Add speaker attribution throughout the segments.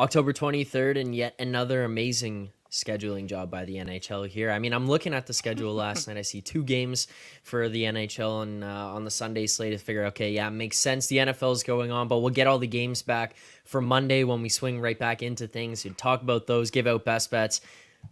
Speaker 1: October 23rd, and yet another amazing scheduling job by the NHL here. I mean, I'm looking at the schedule last night. I see 2 games for the NHL on the Sunday slate to figure, okay, yeah, it makes sense. The NFL is going on, but we'll get all the games back for Monday when we swing right back into things and talk about those, give out best bets.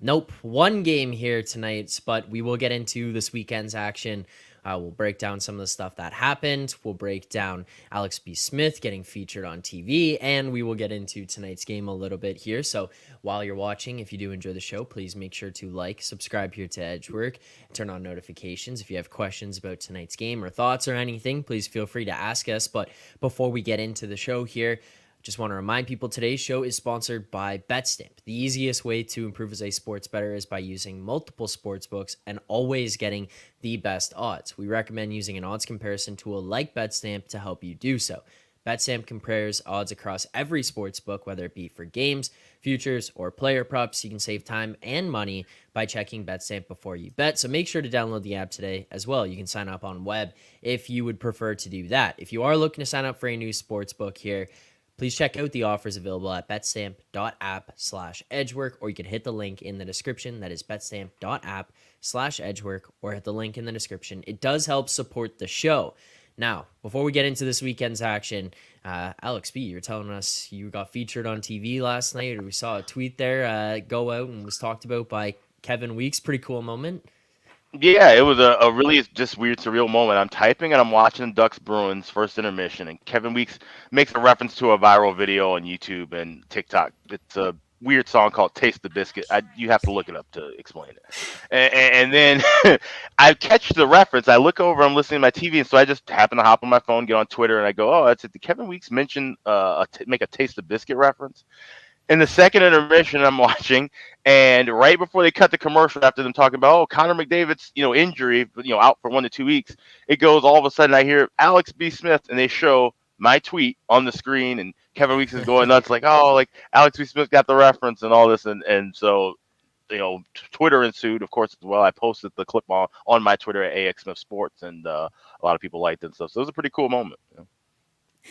Speaker 1: Nope, 1 game here tonight, but we will get into this weekend's action. We'll break down some of the stuff that happened. We'll break down Alex B. Smith getting featured on TV, and we will get into tonight's game a little bit here. So while you're watching, if you do enjoy the show, please make sure to subscribe here to Edgework, turn on notifications. If you have questions about tonight's game or thoughts or anything, please feel free to ask us. But before we get into the show here, just want to remind people today's show is sponsored by BetStamp. The easiest way to improve as a sports bettor is by using multiple sports books and always getting the best odds. We recommend using an odds comparison tool like BetStamp to help you do so. BetStamp compares odds across every sports book, whether it be for games, futures, or player props. You can save time and money by checking BetStamp before you bet. So make sure to download the app today as well. You can sign up on web if you would prefer to do that. If you are looking to sign up for a new sports book here, please check out the offers available at betstamp.app/edgework, or you can hit the link in the description. That is betstamp.app/edgework, or hit the link in the description. It does help support the show. Now, before we get into this weekend's action, Alex B., you were telling us you got featured on TV last night, or we saw a tweet there go out and was talked about by Kevin Weeks. Pretty cool moment.
Speaker 2: Yeah, it was a really just weird, surreal moment. I'm typing and I'm watching Ducks Bruins first intermission, and Kevin Weeks makes a reference to a viral video on YouTube and TikTok. It's a weird song called "Taste the Biscuit." You have to look it up to explain it. And then I catch the reference. I look over. I'm listening to my TV, and so I just happen to hop on my phone, get on Twitter, and I go, "Oh, that's it." Did Kevin Weeks mention make a "Taste the Biscuit" reference? In the second intermission I'm watching, and right before they cut the commercial after them talking about Connor McDavid's injury, out for 1 to 2 weeks, it goes all of a sudden I hear Alex B. Smith, and they show my tweet on the screen, and Kevin Weeks is going nuts like Alex B. Smith got the reference and all this, and so Twitter ensued, of course, as well. I posted the clip on my Twitter at AX Smith Sports, and a lot of people liked it and stuff. So it was a pretty cool moment.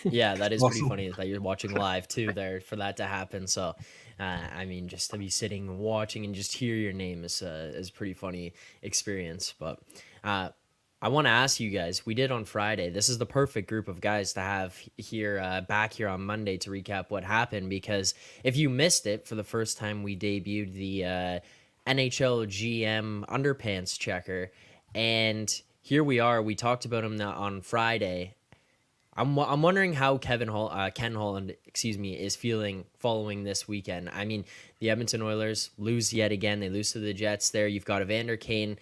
Speaker 1: Yeah, that is pretty
Speaker 3: Awesome.
Speaker 1: funny that you're watching live too there for that to happen. So, I mean, just to be sitting and watching and just hear your name is a pretty funny experience. But I want to ask you guys, we did on Friday. This is the perfect group of guys to have here back here on Monday to recap what happened, because if you missed it, for the first time we debuted the NHL GM underpants checker, and here we are. We talked about him on Friday. I'm wondering how Ken Holland, is feeling following this weekend. I mean, the Edmonton Oilers lose yet again. They lose to the Jets there. You've got Evander Kane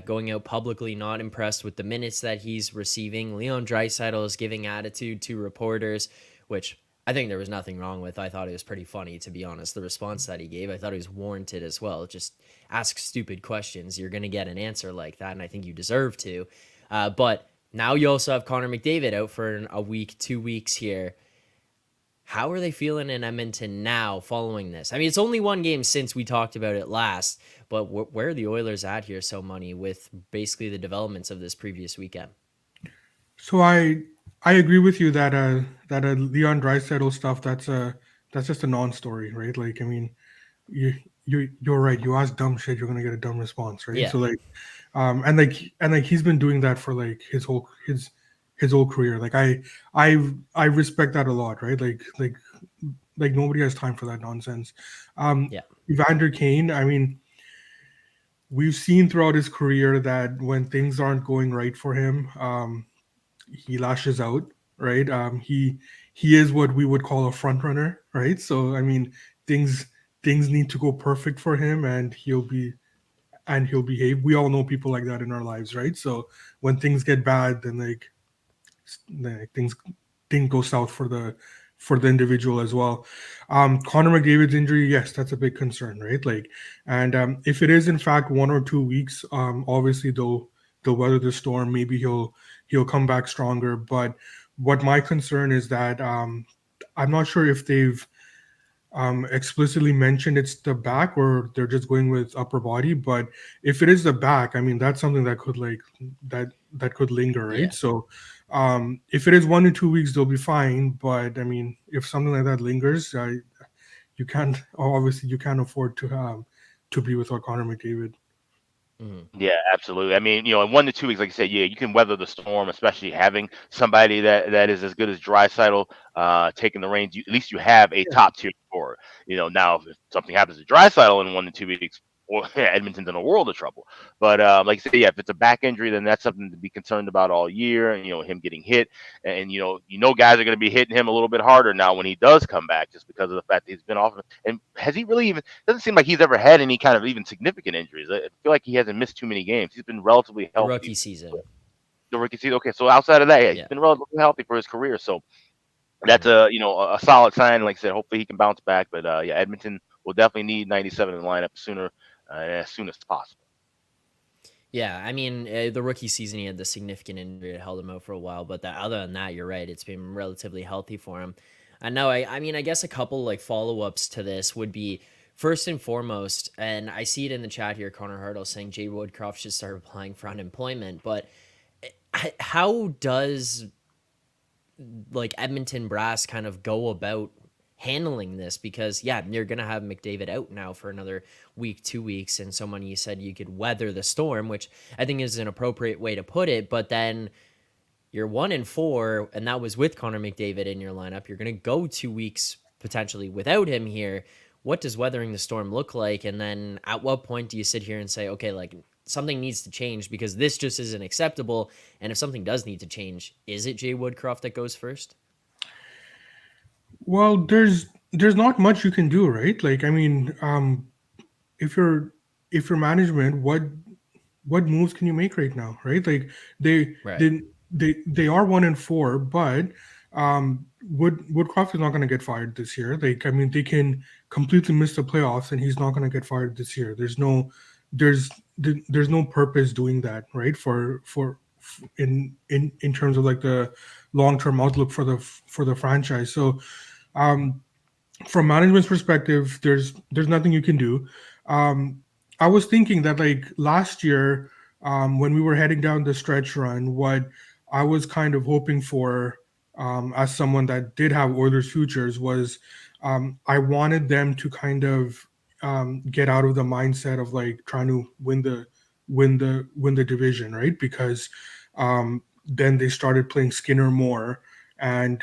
Speaker 1: going out publicly, not impressed with the minutes that he's receiving. Leon Draisaitl is giving attitude to reporters, which I think there was nothing wrong with. I thought it was pretty funny, to be honest. The response that he gave, I thought it was warranted as well. Just ask stupid questions. You're going to get an answer like that, and I think you deserve to. But now you also have Connor McDavid out for a week, 2 weeks here. How are they feeling in Edmonton now following this? I mean, it's only 1 game since we talked about it last, but where are the Oilers at here, so money, with basically the developments of this previous weekend?
Speaker 3: So I agree with you that Leon Draisaitl stuff, that's just a non-story, right? Like, I mean, you're right. You ask dumb shit, you're gonna get a dumb response, right?
Speaker 1: Yeah.
Speaker 3: So like, and he's been doing that for like his whole career. Like I respect that a lot, right? Like nobody has time for that nonsense.
Speaker 1: Yeah.
Speaker 3: Evander Kane, I mean, we've seen throughout his career that when things aren't going right for him, he lashes out, right? He is what we would call a front runner, right? So I mean, things need to go perfect for him, and he'll behave. We all know people like that in our lives, right? So when things get bad, then things go south for the individual as well. Connor McDavid's injury, yes, that's a big concern, right? Like, and if it is in fact 1 or 2 weeks, obviously they'll weather the storm. Maybe he'll come back stronger. But what my concern is that I'm not sure if they've explicitly mentioned it's the back or they're just going with upper body. But if it is the back, I mean, that's something that could that could linger, right?
Speaker 1: Yeah.
Speaker 3: So if it is 1 to 2 weeks, they'll be fine. But I mean, if something like that lingers, obviously you can't afford to be without Connor McDavid.
Speaker 1: Mhm.
Speaker 2: Yeah, absolutely. I mean, in 1 to 2 weeks, like I said, yeah, you can weather the storm, especially having somebody that is as good as Draisaitl taking the reins. At least you have a top tier scorer. Now if something happens to Draisaitl in 1 to 2 weeks, well, Edmonton's in a world of trouble. But like I said, yeah, if it's a back injury, then that's something to be concerned about all year. Him getting hit, and guys are going to be hitting him a little bit harder now when he does come back, just because of the fact that he's been off. And has he really even? Doesn't seem like he's ever had any kind of even significant injuries. I feel like he hasn't missed too many games. He's been relatively
Speaker 1: The
Speaker 2: healthy.
Speaker 1: rookie season.
Speaker 2: The rookie season. Okay, so outside of that, yeah, he's
Speaker 1: Yeah.
Speaker 2: been relatively healthy for his career. So that's
Speaker 1: Mhm.
Speaker 2: a solid sign. Like I said, hopefully he can bounce back. But yeah, Edmonton will definitely need 97 in the lineup sooner, as soon as possible.
Speaker 1: Yeah, I mean, the rookie season, he had the significant injury that held him out for a while, but other than that, you're right. It's been relatively healthy for him. I know. I mean, I guess a couple like follow ups to this would be first and foremost, and I see it in the chat here. Connor Hurdle saying Jay Woodcroft should start applying for unemployment, but how does like Edmonton brass kind of go about handling this? Because yeah, you're gonna have McDavid out now for another week, 2 weeks, and someone you said you could weather the storm, which I think is an appropriate way to put it. But then you're 1-4, and that was with Connor McDavid in your lineup. You're gonna go 2 weeks potentially without him here. What does weathering the storm look like? And then at what point do you sit here and say, okay, like something needs to change because this just isn't acceptable? And if something does need to change, is it Jay Woodcroft that goes first?
Speaker 3: Well, there's not much you can do, right? Like, I mean, if you're if you're management, what moves can you make right now, right? Like they
Speaker 1: Right.
Speaker 3: they are 1-4, but Woodcroft is not going to get fired this year. Like, I mean, they can completely miss the playoffs, and he's not going to get fired this year. There's there's no purpose doing that, right? In terms of like the long term outlook for the franchise. So um, from management's perspective, there's nothing you can do. Um, I was thinking that like last year, when we were heading down the stretch run, what I was kind of hoping for, as someone that did have Oilers futures, was I wanted them to kind of get out of the mindset of like trying to win the division, right? Because then they started playing Skinner more, and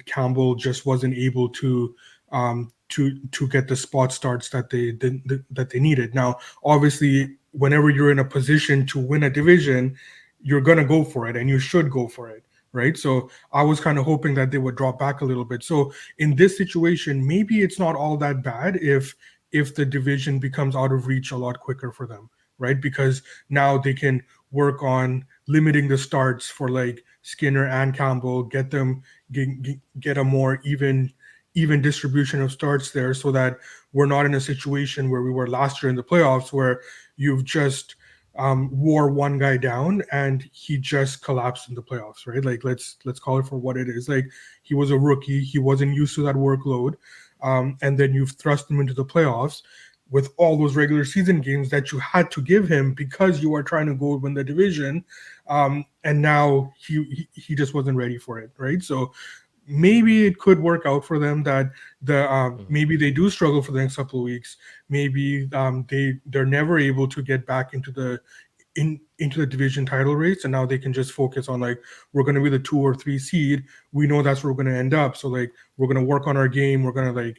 Speaker 3: Campbell just wasn't able to get the spot starts that they needed. Now, obviously, whenever you're in a position to win a division, you're gonna go for it, and you should go for it, right? So I was kind of hoping that they would drop back a little bit. So in this situation, maybe it's not all that bad if the division becomes out of reach a lot quicker for them, right? Because now they can work on limiting the starts for like Skinner and Campbell, get a more even distribution of starts there, so that we're not in a situation where we were last year in the playoffs, where you've just wore one guy down and he just collapsed in the playoffs, right? Like let's call it for what it is. Like, he was a rookie, he wasn't used to that workload, and then you've thrust him into the playoffs with all those regular season games that you had to give him because you are trying to go win the division, and now he just wasn't ready for it, right? So maybe it could work out for them that
Speaker 1: Mhm.
Speaker 3: maybe they do struggle for the next couple of weeks. Maybe they're never able to get back into the division title race, and now they can just focus on like, we're going to be the 2 or 3 seed. We know that's where we're going to end up. So like, we're going to work on our game. We're going to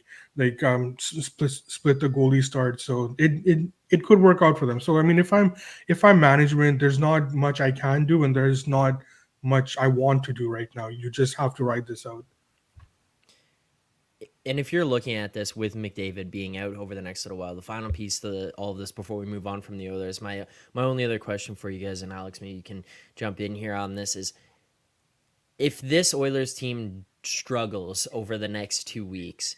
Speaker 3: split the goalie start. So it could work out for them. So I mean, if I'm management, there's not much I can do, and there's not much I want to do right now. You just have to ride this out.
Speaker 1: And if you're looking at this with McDavid being out over the next little while, the final piece to all of this before we move on from the Oilers, my only other question for you guys, and Alex, maybe you can jump in here on this, is if this Oilers team struggles over the next 2 weeks,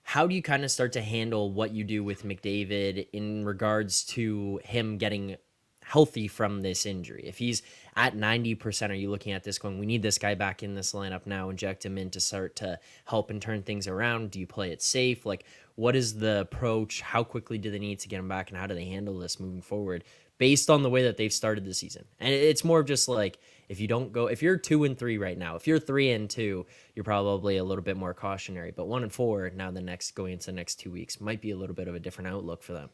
Speaker 1: how do you kind of start to handle what you do with McDavid in regards to him getting healthy from this injury? If he's at 90%, are you looking at this going, we need this guy back in this lineup now, inject him in to start to help and turn things around? Do you play it safe? Like, what is the approach? How quickly do they need to get him back, and how do they handle this moving forward based on the way that they've started the season? And it's more of just like, if you don't go, if you're 2-3 right now, if you're 3-2, you're probably a little bit more cautionary. But 1-4 now, going into the next 2 weeks might be a little bit of a different outlook for them.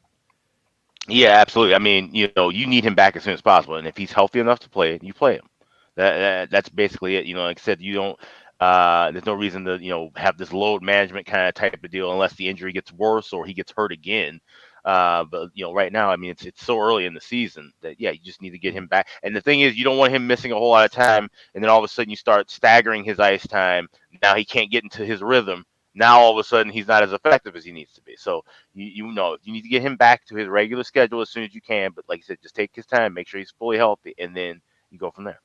Speaker 2: Yeah, absolutely. I mean, you need him back as soon as possible, and if he's healthy enough to play, you play him. That's basically it. Like I said, you don't. There's no reason to have this load management kind of type of deal unless the injury gets worse or he gets hurt again. But right now, I mean, it's so early in the season that you just need to get him back. And the thing is, you don't want him missing a whole lot of time, and then all of a sudden you start staggering his ice time. Now he can't get into his rhythm. Now all of a sudden he's not as effective as he needs to be. So you need to get him back to his regular schedule as soon as you can. But like I said, just take his time, make sure he's fully healthy, and then you go from there.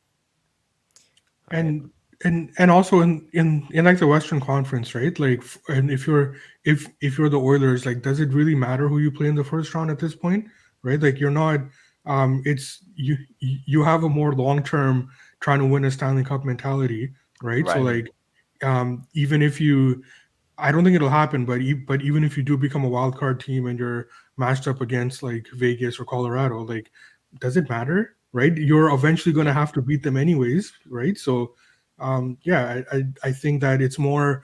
Speaker 1: All right.
Speaker 3: And also in like the Western Conference, right? Like, and if you're the Oilers, like, does it really matter who you play in the first round at this point, right? Like, you're not. It's you have a more long term trying to win a Stanley Cup mentality, right? So
Speaker 2: Right.
Speaker 3: like, even if you, I don't think it'll happen, but even if you do become a wild card team and you're matched up against like Vegas or Colorado, like, does it matter, right? You're eventually going to have to beat them anyways, right? So, I think that it's more,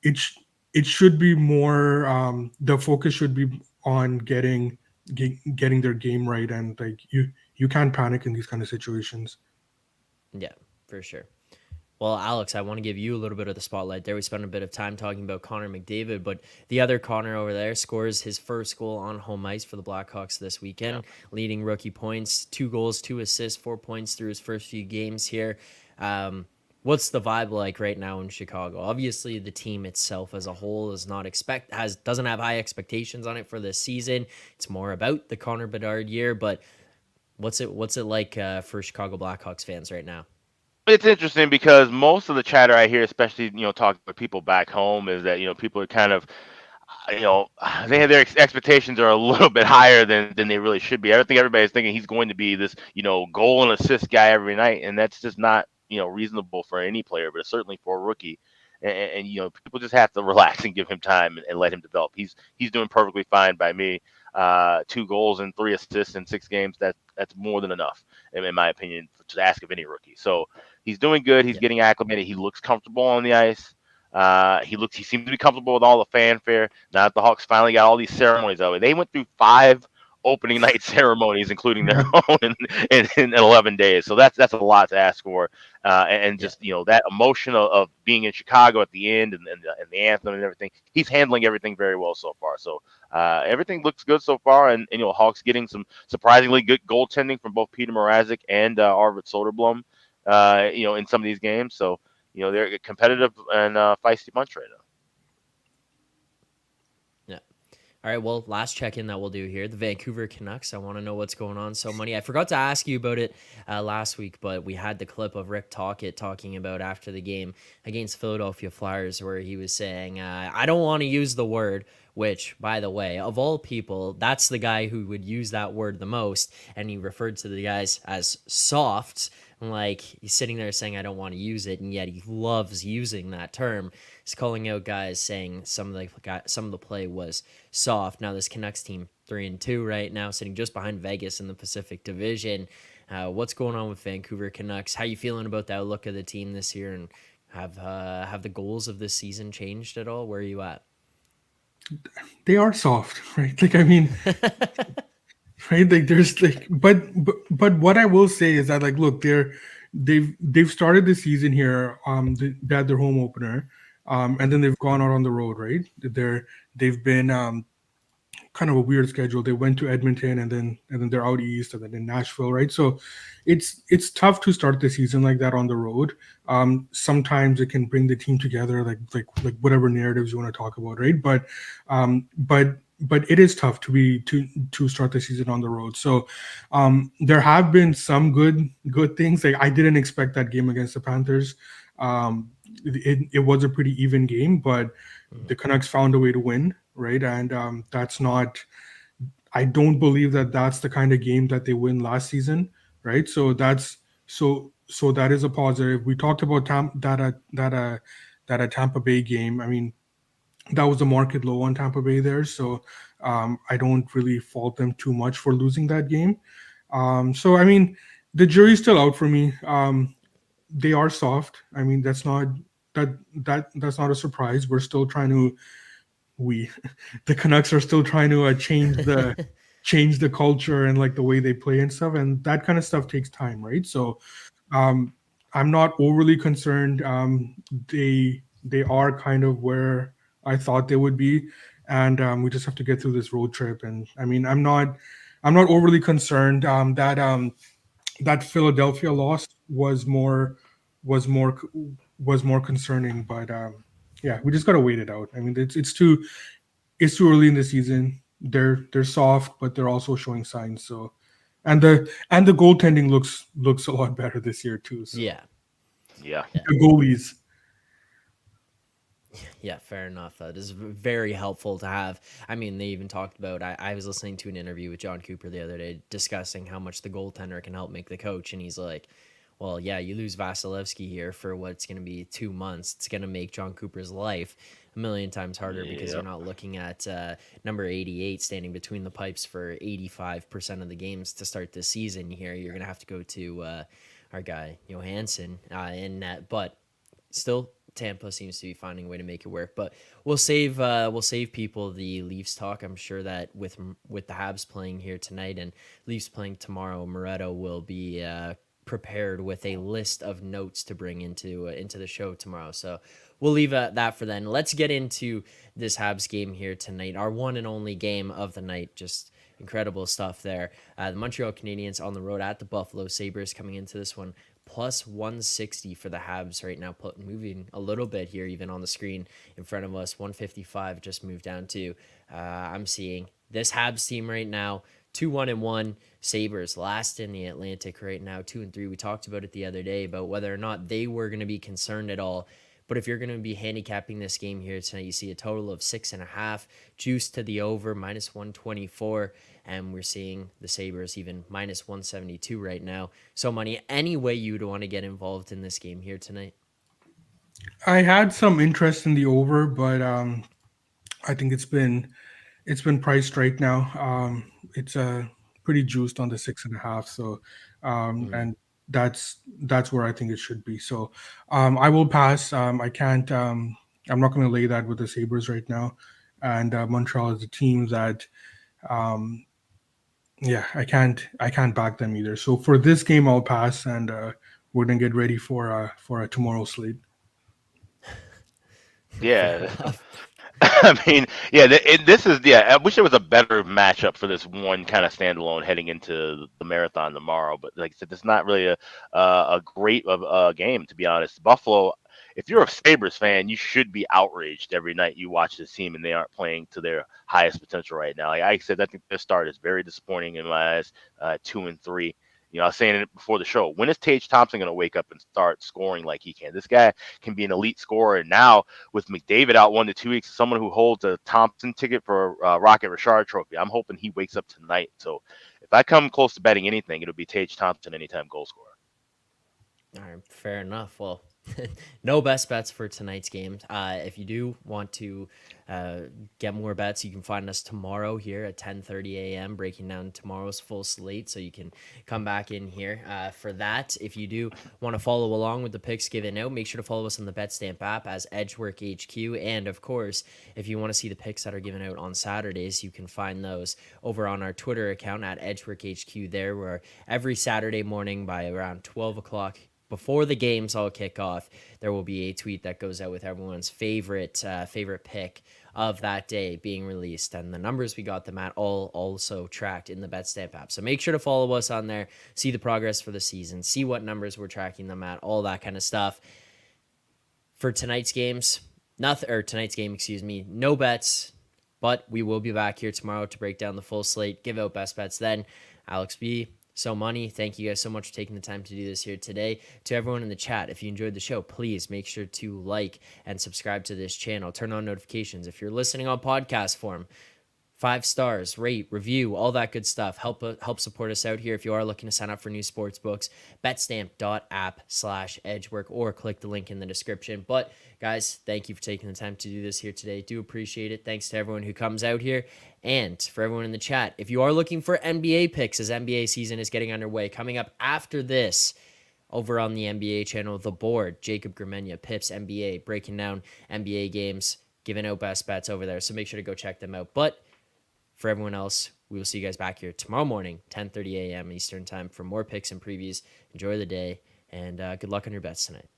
Speaker 3: it should be more, the focus should be on getting their game right, and like you can't panic in these kind of situations.
Speaker 1: Yeah, for sure. Well, Alex, I want to give you a little bit of the spotlight there. We spent a bit of time talking about Connor McDavid, but the other Connor over there scores his first goal on home ice for the Blackhawks this weekend, leading rookie points, 2 goals, 2 assists, 4 points through his first few games here. What's the vibe like right now in Chicago? Obviously, the team itself as a whole doesn't have high expectations on it for this season. It's more about the Connor Bedard year, but what's it like for Chicago Blackhawks fans right now?
Speaker 2: It's interesting because most of the chatter I hear, especially talking with people back home, is that people are kind of you know they have their expectations are a little bit higher than they really should be. I think everybody's thinking he's going to be this goal and assist guy every night, and that's just not reasonable for any player, but certainly for a rookie. And people just have to relax and give him time and let him develop. He's doing perfectly fine by me. 2 goals and 3 assists in 6 games. That's more than enough, in my opinion, to ask of any rookie. So he's doing good. He's
Speaker 1: Yeah.
Speaker 2: getting acclimated. He looks comfortable on the ice. He seemed to be comfortable with all the fanfare. Now that the Hawks finally got all these ceremonies over, they went through 5 opening night ceremonies, including their
Speaker 3: Yeah.
Speaker 2: own in 11 days. So that's a lot to ask for. And
Speaker 1: Yeah.
Speaker 2: just that emotion of being in Chicago at the end and the anthem and everything. He's handling everything very well so far. So everything looks good so far. And Hawks getting some surprisingly good goaltending from both Peter Mrazek and Arvid Soderblom. In some of these games. So they're a competitive and feisty bunch right now.
Speaker 1: Yeah. All right. Well, last check in that we'll do here. The Vancouver Canucks. I want to know what's going on. So money. I forgot to ask you about it last week, but we had the clip of Rick Tocchet talking about after the game against Philadelphia Flyers, where he was saying, "I don't want to use the word." Which, by the way, of all people, that's the guy who would use that word the most. And he referred to the guys as soft. Like, he's sitting there saying, I don't want to use it. And yet he loves using that term. He's calling out guys saying some of the play was soft. Now, this Canucks team, 3-2 right now, sitting just behind Vegas in the Pacific Division. What's going on with Vancouver Canucks? How you feeling about the outlook of the team this year? And have the goals of this season changed at all? Where are you at?
Speaker 3: They are soft, right? Like, I mean, right? Like, there's like, but what I will say is that, like, look, they've started the season here. They had their home opener, and then they've gone out on the road, right? They've been kind of a weird schedule. They went to Edmonton, and then they're out east, and then in Nashville, right? So it's tough to start the season like that on the road. Sometimes it can bring the team together, like whatever narratives you want to talk about, right? But it is tough to start the season on the road. So there have been some good things. Like, I didn't expect that game against the Panthers. It was a pretty even game, but the Canucks found a way to win, right? And that's not. I don't believe that that's the kind of game that they win last season, right? So that is a positive. We talked about that Tampa Bay game. I mean, that was a market low on Tampa Bay there, so I don't really fault them too much for losing that game. So I mean, the jury's still out for me. They are soft. I mean, that's not a surprise. We're still trying to we the Canucks are still trying to change the culture and like the way they play and stuff, and that kind of stuff takes time, right? So um, I'm not overly concerned. They are kind of where I thought they would be, and we just have to get through this road trip. And I mean, I'm not overly concerned. That Philadelphia loss was more was more concerning, but yeah, we just gotta wait it out. I mean, it's too early in the season. They're soft, but they're also showing signs. So, and the goaltending looks a lot better this year too. So
Speaker 1: Yeah.
Speaker 2: Yeah.
Speaker 1: Yeah.
Speaker 3: the goalies.
Speaker 1: Yeah, fair enough. That is very helpful to have. I mean, they even talked about. I was listening to an interview with John Cooper the other day discussing how much the goaltender can help make the coach, and he's like, "Well, yeah, you lose Vasilevsky here for what's going to be 2 months. It's going to make John Cooper's life a million times harder because
Speaker 2: Yeah.
Speaker 1: you're not looking at number 88 standing between the pipes for 85% of the games to start this season. Here, you're going to have to go to our guy Johansson in net, but." Still, Tampa seems to be finding a way to make it work. But we'll save people the Leafs talk. I'm sure that with the Habs playing here tonight and Leafs playing tomorrow, Moretto will be prepared with a list of notes to bring into the show tomorrow. So we'll leave that for then. Let's get into this Habs game here tonight, our one and only game of the night. Just incredible stuff there. The Montreal Canadiens on the road at the Buffalo Sabres coming into this one plus 160 for the Habs right now, moving a little bit here, even on the screen in front of us. 155 just moved down to. I'm seeing this Habs team right now, 2-1-1. Sabres last in the Atlantic right now, 2-3. We talked about it the other day about whether or not they were going to be concerned at all. But if you're going to be handicapping this game here tonight, you see a total of 6.5, juice to the over, minus 124. And we're seeing the Sabres even minus 172 right now. So, Money, any way you'd want to get involved in this game here tonight?
Speaker 3: I had some interest in the over, but I think it's been priced right now. It's pretty juiced on the 6.5. So,
Speaker 1: Mm.
Speaker 3: and that's where I think it should be. So, I will pass. I can't. I'm not going to lay that with the Sabres right now, and Montreal is a team that, um, yeah, I can't back them either. So for this game, I'll pass, and we're gonna get ready for a tomorrow slate.
Speaker 1: Fair
Speaker 2: Yeah.
Speaker 1: enough.
Speaker 2: I mean, yeah, this is, yeah. I wish there was a better matchup for this one kind of standalone heading into the marathon tomorrow. But like I said, it's not really a great game, to be honest. Buffalo, if you're a Sabres fan, you should be outraged every night you watch this team and they aren't playing to their highest potential right now. Like I said, I think their start is very disappointing in my eyes. 2-3. You know, I was saying it before the show. When is Tage Thompson going to wake up and start scoring like he can? This guy can be an elite scorer, and now with McDavid out 1 to 2 weeks, someone who holds a Thompson ticket for Rocket Richard Trophy. I'm hoping he wakes up tonight. So if I come close to betting anything, it'll be Tage Thompson anytime goal scorer.
Speaker 1: All right, fair enough. Well, no best bets for tonight's game. If you do want to get more bets, you can find us tomorrow here at 10:30 a.m. breaking down tomorrow's full slate. So you can come back in here for that. If you do want to follow along with the picks given out, make sure to follow us on the BetStamp app as Edgework HQ. And of course, if you want to see the picks that are given out on Saturdays, you can find those over on our Twitter account at Edgework HQ there, where every Saturday morning by around 12 o'clock, before the games all kick off, there will be a tweet that goes out with everyone's favorite pick of that day being released, and the numbers we got them at all also tracked in the BetStamp app. So make sure to follow us on there, see the progress for the season, see what numbers we're tracking them at, all that kind of stuff. For tonight's game, no bets, but we will be back here tomorrow to break down the full slate, give out best bets then. Alex B. So Money, thank you guys so much for taking the time to do this here today. To everyone in the chat, if you enjoyed the show, please make sure to like and subscribe to this channel. Turn on notifications. If you're listening on podcast form, 5 stars, rate, review, all that good stuff. Help support us out here. If you are looking to sign up for new sports books, betstamp.app/edgework or click the link in the description. But guys, thank you for taking the time to do this here today. Do appreciate it. Thanks to everyone who comes out here and for everyone in the chat. If you are looking for NBA picks as NBA season is getting underway, coming up after this, over on the NBA channel, The Board, Jacob Grimenia, Pips NBA, breaking down NBA games, giving out best bets over there. So make sure to go check them out. But for everyone else, we will see you guys back here tomorrow morning, 10:30 a.m. Eastern time for more picks and previews. Enjoy the day, and good luck on your bets tonight.